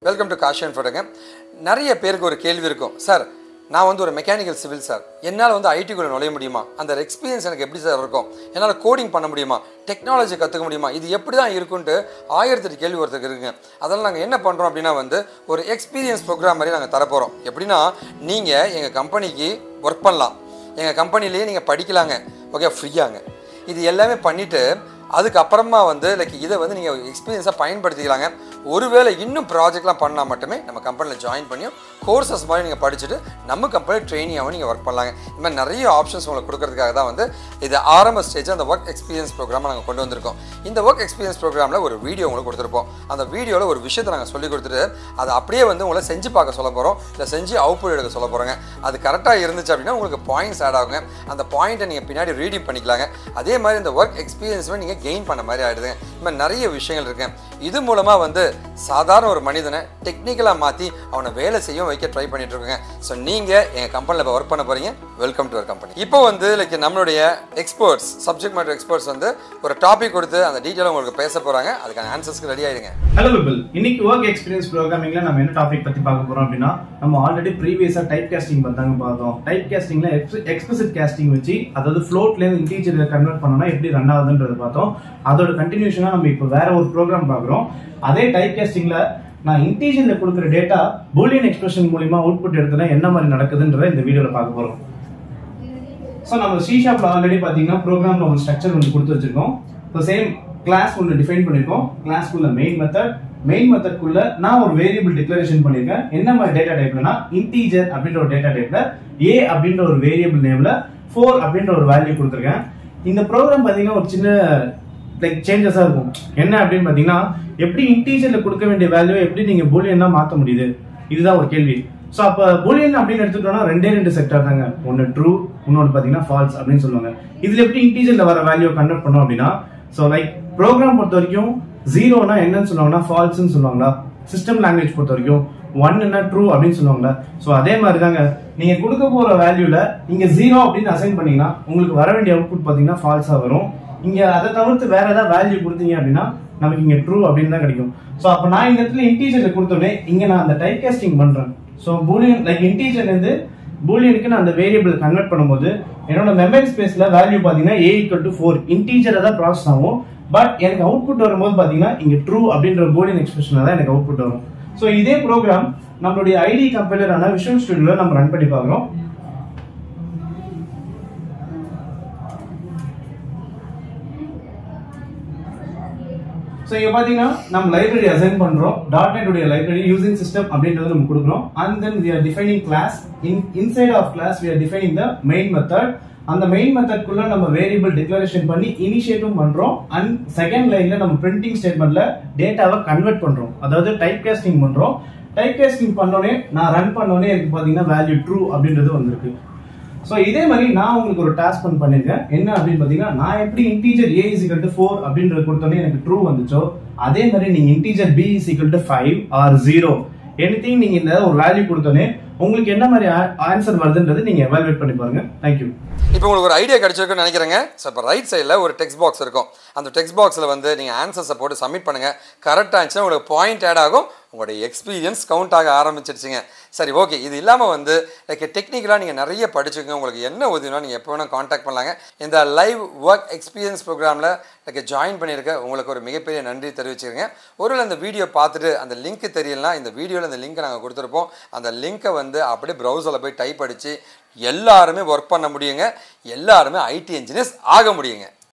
Welcome to Cauchy Infotech. நிறைய பேருக்கு ஒரு கேள்வி இருக்கும், சார் நான் வந்து ஒரு மெக்கானிக்கல் சிவில் சார், என்னால் வந்து ஐடிக்குள்ளே நுழைய முடியுமா, அந்த எக்ஸ்பீரியன்ஸ் எனக்கு எப்படி சார் இருக்கும், என்னால் கோடிங் பண்ண முடியுமா, டெக்னாலஜி கற்றுக்க முடியுமா, இது எப்படி தான் இருக்குன்ட்டு 1008 கேள்வி ஒருத்தருக்கு இருக்குங்க. அதெல்லாம் நாங்கள் என்ன பண்ணுறோம் அப்படின்னா வந்து ஒரு எக்ஸ்பீரியன்ஸ் ப்ரோக்ராம் மாதிரி நாங்கள் தரப்போகிறோம். எப்படின்னா நீங்கள் எங்கள் கம்பெனிக்கு ஒர்க் பண்ணலாம், எங்கள் கம்பெனிலேயே நீங்கள் படிக்கலாங்க, ஓகே, ஃப்ரீயாங்க. இது எல்லாமே பண்ணிவிட்டு அதுக்கப்புறமா வந்து இதை வந்து நீங்கள் எக்ஸ்பீரியன்ஸாக பயன்படுத்திக்கலாங்க. ஒருவேளை இன்னும் ப்ராஜெக்ட்லாம் பண்ணால் மட்டுமே நம்ம கம்பெனியில் ஜாயின் பண்ணியும் கோர்சஸ் மாதிரி நீங்கள் படிச்சுட்டு நம்ம கம்பெனியில் ட்ரெயினியாகவும் நீங்கள் ஒர்க் பண்ணலாங்க. இந்த மாதிரி நிறைய ஆப்ஷன்ஸ் உங்களுக்கு கொடுக்கறதுக்காக தான் வந்து இது ஆரம்ப ஸ்டேஜ் அந்த ஒர்க் எக்ஸ்பீரியன்ஸ் ப்ரோக்ராமை நாங்கள் கொண்டு வந்திருக்கோம். இந்த ஒர்க் எக்ஸ்பீரியன்ஸ் ப்ரோக்ராமில் ஒரு வீடியோ உங்களுக்கு கொடுத்துருப்போம். அந்த வீடியோவில் ஒரு விஷயத்தை நாங்கள் சொல்லி கொடுத்துட்டு அதை அப்படியே வந்து உங்களை செஞ்சு பார்க்க சொல்ல போகிறோம், இல்லை செஞ்சு அவுட்புட் எடுக்க சொல்ல போகிறோங்க. அது கரெக்டாக இருந்துச்சு அப்படின்னா உங்களுக்கு பாயிண்ட்ஸ் ஆட் ஆகுங்க. அந்த பாயிண்ட்டை நீங்கள் பின்னாடி ரீடிங் பண்ணிக்கலாங்க. அதே மாதிரி இந்த ஒர்க் எக்ஸ்பீரியன்ஸுமே நீங்கள் கெயின் பண்ண மாதிரி ஆகிடுதுங்க. இந்த மாதிரி நிறைய விஷயங்கள் இருக்கு. இது மூலமாக வந்து சாதாரண ஒரு மனிதனை டெக்னிக்கலாக மாற்றி அவனை வேலை செய்ய வைக்க ட்ரை பண்ணிட்டு இருக்கோங்க. ஸோ நீங்கள் எங்கள் கம்பெனியில் இப்போ ஒர்க் பண்ண போகிறீங்க, வெல்கம் டு அவர் கம்பெனி. இப்போ வந்து நம்மளுடைய எக்ஸ்பர்ட்ஸ், சப்ஜெக்ட் மேட்டர் எக்ஸ்பர்ட்ஸ் வந்து ஒரு டாபிக் கொடுத்து அந்த டீட்டெயில் உங்களுக்கு பேச போகிறாங்க. அதுக்கான ஆன்சர்ஸ்க்கு ரெடி ஆகிடுங்க. ஹலோ பீப்பிள், இன்னைக்கு ஒர்க் எக்ஸ்பீரியன்ஸ் ப்ரோக்ராமிங்ல நம்ம என்ன டாபிக் பற்றி பார்க்க போகிறோம் அப்படின்னா, நம்ம ஆல்ரெடி ப்ரீவியஸாக டைப் காஸ்டிங் பார்த்தாங்க பார்த்தோம். டைப் காஸ்டிங்ல எக்ஸ்பிளிசிட் காஸ்டிங் வச்சு, அதாவது ஃப்ளோட்லேருந்து இன்டீஜரில் கன்வெர்ட் பண்ணோம்னா எப்படி ரன் ஆகுதுன்றது பார்த்தோம். அதோட கண்டினியூஷனாக நம்ம இப்போ வேற ஒரு ப்ரோக்ராம் பார்க்குறோம். அதே டைப் காஸ்டிங்ல நான் இன்டீஜர்ல கொடுக்குற டேட்டா பூலியன் எக்ஸ்பிரஷன் மூலமா அவுட்புட் எடுத்தனா என்ன மாதிரி நடக்குதுன்றத இந்த வீடியோல பார்க்க போறோம். சோ நம்ம C# ஆல்ரெடி பாத்தீங்கன்னா ப்ரோக்ராம்ல ஒரு ஸ்ட்ரக்சர் ஒன்று கொடுத்து வச்சிருக்கோம். சோ சேம் கிளாஸ் ஒன்று டிஃபைன் பண்ணிருக்கோம். கிளாஸ்க்குள்ள மெயின் மெத்தட்குள்ள நான் ஒரு வேரியபிள் டிக்ளரேஷன் பண்ணிருக்கேன். என்ன மாதிரி டேட்டா டைப்லனா இன்டீஜர் அப்படின்ற ஒரு டேட்டா டைப்ல a அப்படின்ற ஒரு வேரியபிள் நேம்ல 4 அப்படின்ற ஒரு வேல்யூ கொடுத்திருக்கேன். இந்த ப்ரோக்ராம் பாத்தீங்கன்னா ஒரு சின்ன சேஞ்சஸா இருக்கும். என்ன அப்படின்னு பாத்தீங்கன்னா, எப்படி இன்டீஜர்ல கொடுக்க வேண்டிய வேல்யூ எப்படி நீங்க பூலியனா மாத்த முடியுது, இதுதான் ஒரு கேள்வி. சோ அப்ப பூலியன் அப்படின்னு எடுத்துட்டோம்னா ரெண்டு செக்டார் தாங்க. ஒன்னு ட்ரூ, இன்னொன்னு பாத்தீங்கன்னா ஃபால்ஸ் அப்படின்னு சொல்லுவாங்க. இதுல எப்படி இன்டீஜர்ல வர வேல்யூ கன்வெர்ட் பண்ணோம் அப்படின்னா, சோ ப்ரோக்ராம் பொறுத்த வரைக்கும் 0னா என்னன்னு சொல்லுவாங்கன்னா ஃபால்ஸ்னு சொல்லுவாங்களா, சிஸ்டம் லாங்குவேஜ் பொறுத்த வரைக்கும் 1னா ட்ரூ அப்படின்னு சொல்லுவாங்களா. சோ அதே மாதிரி தாங்க நீங்க கொடுக்க போற வேல்யூல நீங்க 0 அப்படின்னு அசைன் பண்ணீங்கன்னா உங்களுக்கு வர வேண்டிய அவுட்புட் பாத்தீங்கன்னா ஃபால்ஸா வரும். இங்க அதை தவிர்த்து வேற ஏதாவது வேல்யூ கொடுத்தீங்க அப்படின்னா நமக்கு இங்க ட்ரூ அப்படின்னு தான் கிடைக்கும். சோ அப்ப நான் இந்த இடத்துல இன்டீஜர்ல கொடுத்தோடனே இங்க நான் அந்த டைப் காஸ்டிங் பண்றேன். சோ பூலியன் இன்டீஜர்ல இருந்து பூலியனுக்கு நான் அந்த வேரியபிள் கன்வெர்ட் பண்ணும்போது என்னோட மெமரி ஸ்பேஸ்ல வேல்யூ பாத்தீங்கன்னா a = 4 இன்டீஜரா தான் ப்ராசஸ் ஆகும். பட் எனக்கு அவுட்புட் வரும்போது பாத்தீங்கன்னா இங்க ட்ரூ அப்படின்ற பூலியன் எக்ஸ்பிரஷன்ல தான் எனக்கு அவுட்புட் வரும். சோ இதே ப்ரோக்ராம் நம்மளுடைய ஐடி கம்பைலரான விஷுவல் ஸ்டுடியோல நம்ம ரன் பண்ணி பார்க்கிறோம். சோ இங்க பாத்தீங்கன்னா நம்ம லைப்ரரி அசைன் பண்றோம். .NET உடைய லைப்ரரி யூசிங் சிஸ்டம் அப்படின்றது நம்ம கொடுக்கிறோம். And then we are defining class. Inside of class we are defining the main method. அந்த மெயின் மெத்தட்குள்ள நம்ம வேரியபிள் டிக்ளரேஷன் பண்ணி இனிஷியேட்டும் பண்றோம். அண்ட் செகண்ட் லைன்ல நம்ம பிரிண்டிங் ஸ்டேட்மெண்ட்ல டேட்டாவை கன்வெர்ட் பண்றோம், அதாவது டைப் காஸ்டிங் பண்றோம். டைப் காஸ்டிங் பண்ணோடனே நான் ரன் பண்ணோடனே எனக்கு பாத்தீங்கன்னா வேல்யூ ட்ரூ அப்படின்றது வந்திருக்கு. சோ இதே மாதிரி நான் உங்களுக்கு ஒரு டாஸ்க் பண்ணிருக்கேன். என்ன அப்படின்னு பாத்தீங்கன்னா, நான் எப்படி இன்டீஜர் a = 4 அப்படின்றது கொடுத்தோன்னே எனக்கு ட்ரூ வந்துச்சோ, அதே மாதிரி நீங்க இன்டீஜர் b = 5 or 0 எனிதிங் நீங்க இந்த ஒரு வேல்யூ கொடுத்தோன்னே உங்களுக்கு என்ன மாதிரி ஆன்சர் வருதுன்றது நீங்க எவாலுவேட் பண்ணி பாருங்க. தேங்க்யூ. இப்போ உங்களுக்கு ஒரு ஐடியா கிடைச்சிருக்குன்னு நினைக்கிறேங்க. ஸோ இப்போ ரைட் சைடில் ஒரு டெக்ஸ்ட் பாக்ஸ் இருக்கும். அந்த டெக்ஸ்ட் பாக்ஸில் வந்து நீங்கள் ஆன்சர்ஸை போட்டு சப்மிட் பண்ணுங்கள். கரெக்டாக இருந்துச்சுன்னா உங்களுக்கு பாயிண்ட் ஆட் ஆகும், உங்களுடைய எக்ஸ்பீரியன்ஸ் கவுண்ட் ஆக ஆரம்பிச்சிருச்சுங்க. சரி, ஓகே. இது இல்லாமல் வந்து டெக்னிக்கலாக நீங்கள் நிறைய படிச்சுக்கோங்க. உங்களுக்கு என்ன உதவினா நீங்கள் எப்போ வேணால் காண்டாக்ட் பண்ணலாங்க. இந்த லைவ் ஒர்க் எக்ஸ்பீரியன்ஸ் ப்ரோக்ராமில் ஜாயின் பண்ணியிருக்க உங்களுக்கு ஒரு மிகப்பெரிய நன்றி தெரிவிச்சுக்கிறேங்க. ஒருவேளை அந்த வீடியோ பார்த்துட்டு அந்த லிங்க் தெரியலனா இந்த வீடியோவில் அந்த லிங்க்கை நாங்கள் கொடுத்துருப்போம். அந்த லிங்க்கை வந்து அப்படியே ப்ரௌசரில் போய் டைப் அடித்து எல்லாருமே ஒர்க் பண்ண முடியுங்க. எல்லாருமே ஐடி இன்ஜினியர்ஸ் ஆக முடியுங்க.